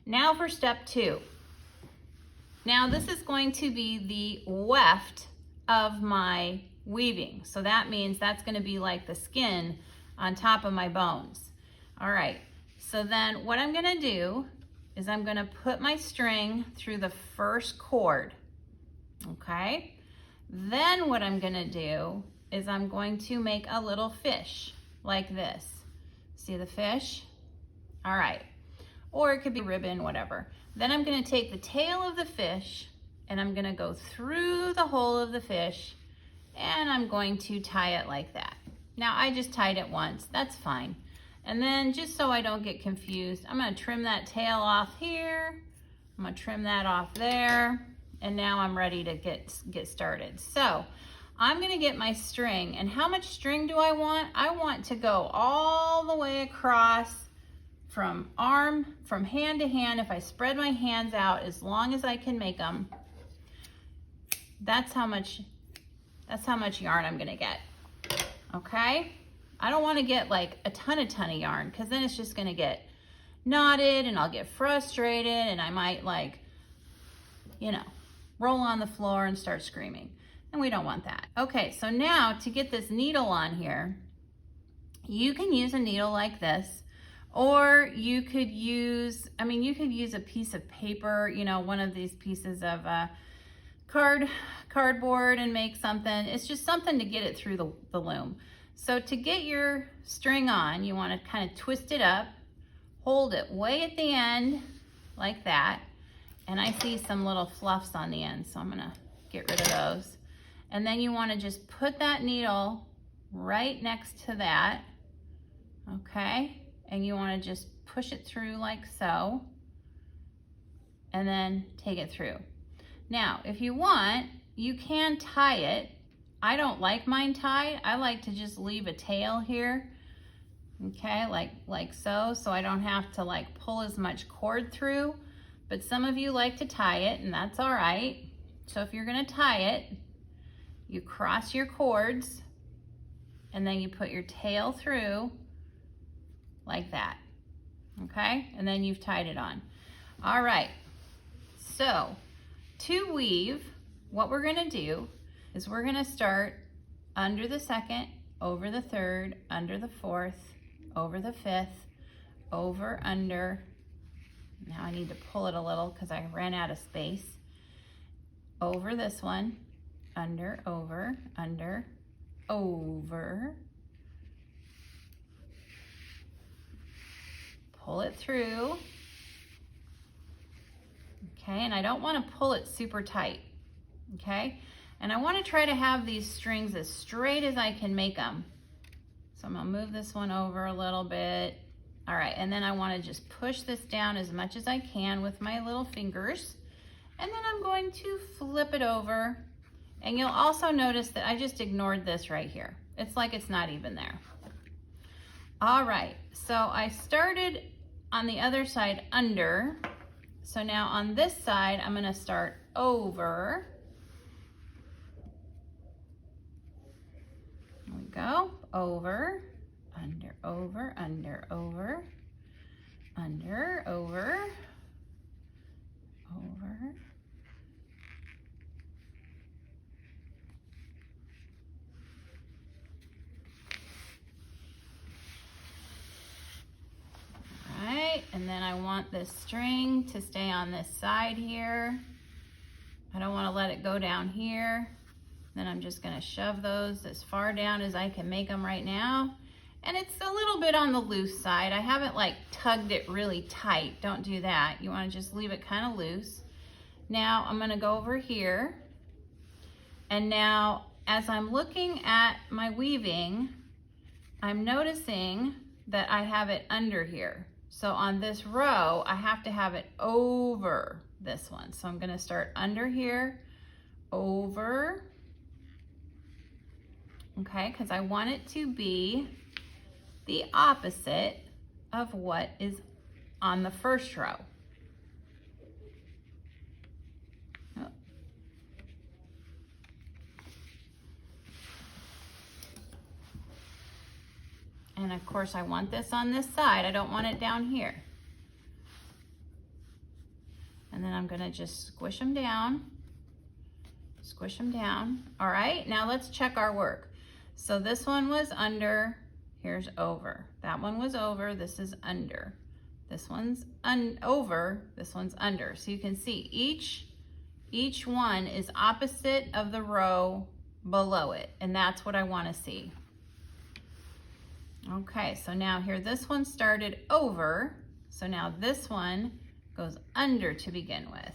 Now for step 2. Now this is going to be the weft of my weaving. So that means that's going to be like the skin on top of my bones. All right, so then what I'm going to do is I'm going to put my string through the first cord. Okay, then what I'm going to do is I'm going to make a little fish like this. See the fish? All right, or it could be ribbon, whatever. Then I'm going to take the tail of the fish and I'm going to go through the hole of the fish and I'm going to tie it like that. Now I just tied it once, that's fine. And then just so I don't get confused, I'm going to trim that tail off here. I'm going to trim that off there. And now I'm ready to get started. So I'm going to get my string. And how much string do I want? I want to go all the way across from hand to hand. If I spread my hands out as long as I can make them, that's how much yarn I'm going to get. Okay? I don't want to get like a ton of yarn because then it's just going to get knotted and I'll get frustrated and I might like, you know, roll on the floor and start screaming. And we don't want that. Okay, so now to get this needle on here, you can use a needle like this, or you could use, you could use a piece of paper, you know, one of these pieces of cardboard and make something. It's just something to get it through the loom. So to get your string on, you want to kind of twist it up, hold it way at the end like that. And I see some little fluffs on the end, so I'm gonna get rid of those. And then you wanna just put that needle right next to that, okay? And you wanna just push it through like so, and then take it through. Now, if you want, you can tie it. I don't like mine tied. I like to just leave a tail here, okay, like so I don't have to like pull as much cord through. But some of you like to tie it, and that's all right. So if you're gonna tie it, you cross your cords, and then you put your tail through like that, okay? And then you've tied it on. All right, so to weave, what we're gonna do is we're gonna start under the second, over the third, under the fourth, over the fifth, over, under. Now I need to pull it a little because I ran out of space. Over this one, under, over, under, over. Pull it through. Okay, and I don't want to pull it super tight, okay? And I want to try to have these strings as straight as I can make them. So I'm gonna move this one over a little bit. All right, and then I want to just push this down as much as I can with my little fingers. And then I'm going to flip it over. And you'll also notice that I just ignored this right here. It's like it's not even there. All right, so I started on the other side under. So now on this side, I'm gonna start over. There we go, over. Under, over, under, over, under, over, over. All right, and then I want this string to stay on this side here. I don't want to let it go down here. Then I'm just going to shove those as far down as I can make them right now. And it's a little bit on the loose side. I haven't like tugged it really tight. Don't do that. You want to just leave it kind of loose. Now I'm going to go over here. And now as I'm looking at my weaving, I'm noticing that I have it under here. So on this row, I have to have it over this one. So I'm going to start under here, over. Okay, because I want it to be the opposite of what is on the first row. Oh. And of course I want this on this side. I don't want it down here. And then I'm gonna just squish them down. Squish them down. All right, now let's check our work. So this one was under, here's over. That one was over, this is under. This one's over, this one's under. So you can see each one is opposite of the row below it, and that's what I wanna see. Okay, so now here, this one started over, so now this one goes under to begin with.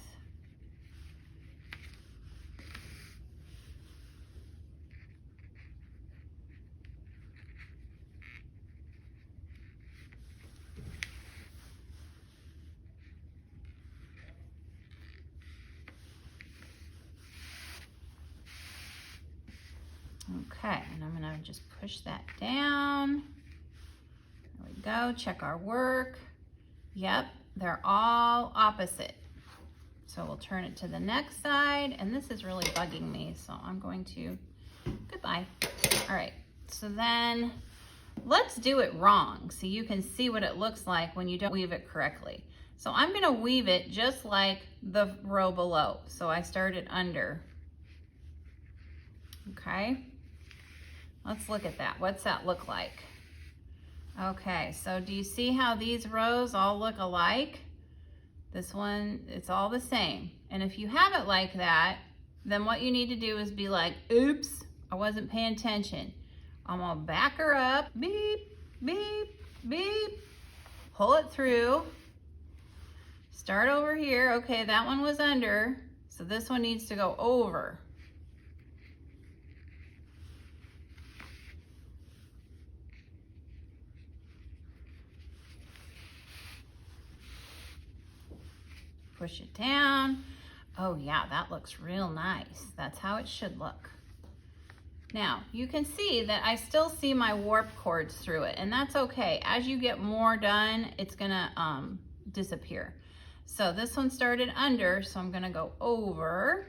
Okay, and I'm gonna just push that down. There we go, check our work. Yep, they're all opposite. So we'll turn it to the next side, and this is really bugging me, so I'm going to, goodbye. All right, so then let's do it wrong so you can see what it looks like when you don't weave it correctly. So I'm gonna weave it just like the row below. So I started under. Okay, let's look at that. What's that look like? Okay, so do you see how these rows all look alike? This one, it's all the same. And if you have it like that, then what you need to do is be like, oops, I wasn't paying attention. I'm gonna back her up, beep, beep, beep, pull it through, start over here. Okay, that one was under, so this one needs to go over. Push it down. Oh yeah, that looks real nice. That's how it should look. Now, you can see that I still see my warp cords through it, and that's okay. As you get more done, it's gonna disappear. So this one started under, so I'm gonna go over.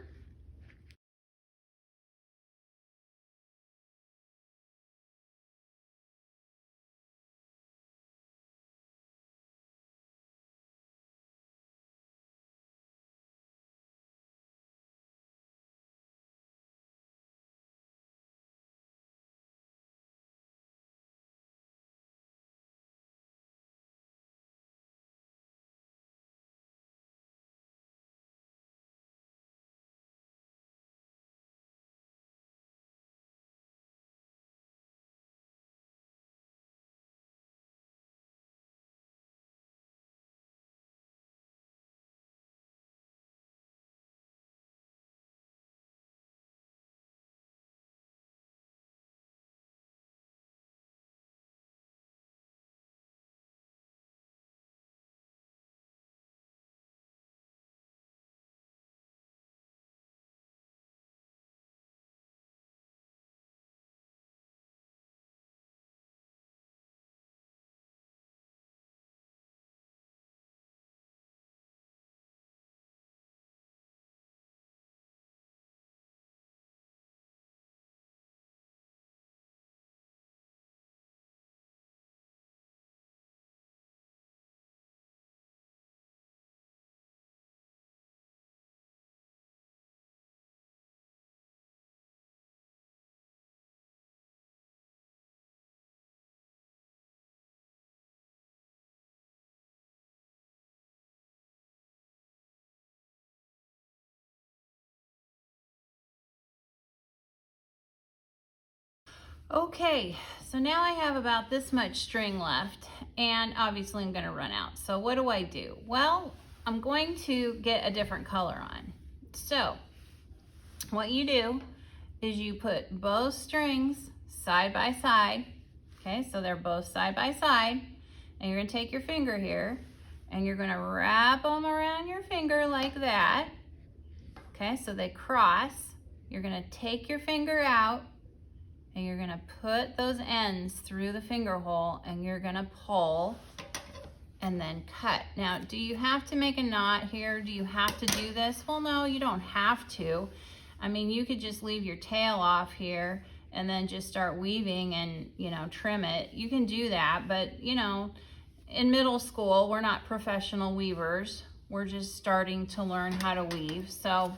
Okay, so now I have about this much string left, and obviously I'm gonna run out. So what do? Well, I'm going to get a different color on. So what you do is you put both strings side by side. Okay, so they're both side by side, and you're gonna take your finger here and you're gonna wrap them around your finger like that. Okay, so they cross. You're gonna take your finger out and you're gonna put those ends through the finger hole and you're gonna pull and then cut. Now, do you have to make a knot here? Do you have to do this? Well, no, you don't have to. I mean, you could just leave your tail off here and then just start weaving and, you know, trim it. You can do that, but, you know, in middle school, we're not professional weavers. we're just starting to learn how to weave. So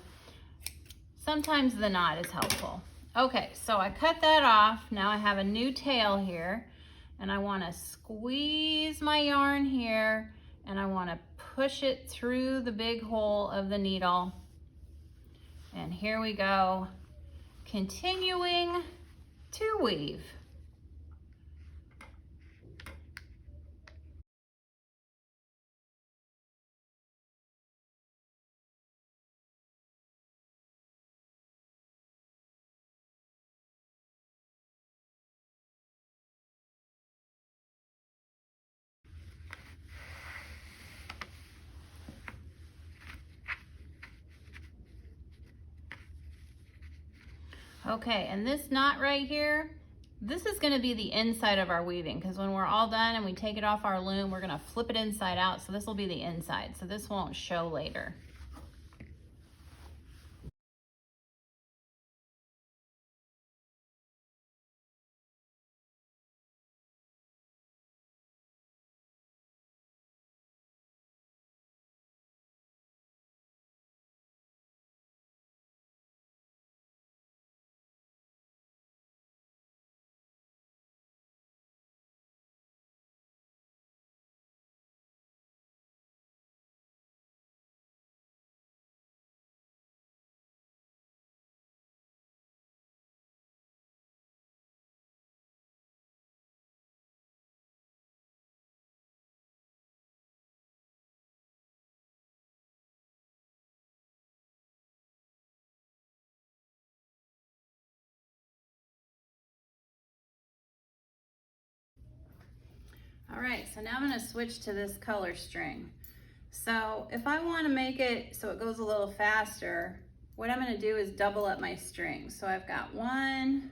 sometimes the knot is helpful. Okay, so I cut that off. Now I have a new tail here, and I want to squeeze my yarn here, and I want to push it through the big hole of the needle. And here we go, continuing to weave. Okay, and this knot right here, this is going to be the inside of our weaving, because when we're all done and we take it off our loom, we're going to flip it inside out, so this will be the inside, so this won't show later. All right, so now I'm going to switch to this color string. So if I want to make it so it goes a little faster, what I'm going to do is double up my string. So I've got 1,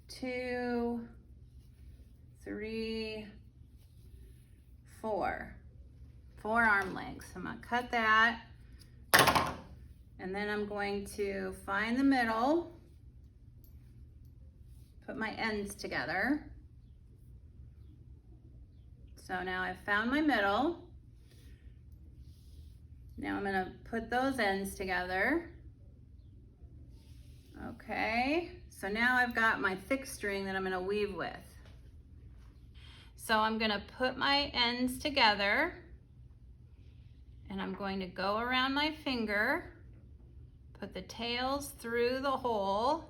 2, 3, 4. 4 arm lengths. I'm going to cut that, and then I'm going to find the middle, put my ends together. So now I've found my middle. Now I'm going to put those ends together. Okay, so now I've got my thick string that I'm going to weave with. So I'm going to put my ends together, and I'm going to go around my finger, put the tails through the hole,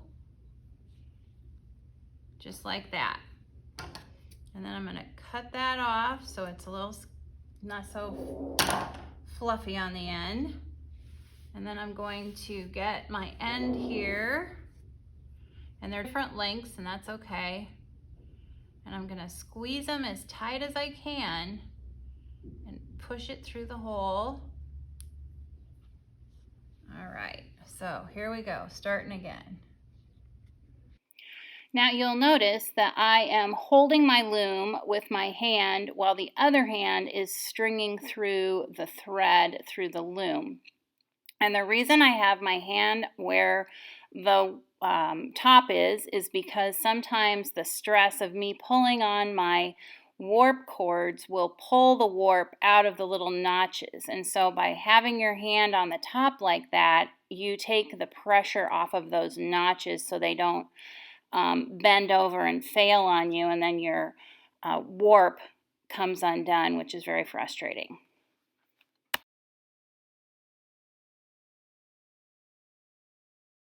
just like that. And then I'm going to cut that off so it's a little not so fluffy on the end. And then I'm going to get my end here, and they're different lengths, and that's okay. And I'm going to squeeze them as tight as I can and push it through the hole. All right, so here we go, starting again. Now you'll notice that I am holding my loom with my hand while the other hand is stringing through the thread through the loom. And the reason I have my hand where the top is because sometimes the stress of me pulling on my warp cords will pull the warp out of the little notches. And so by having your hand on the top like that, you take the pressure off of those notches so they don't bend over and fail on you, and then your warp comes undone, which is very frustrating.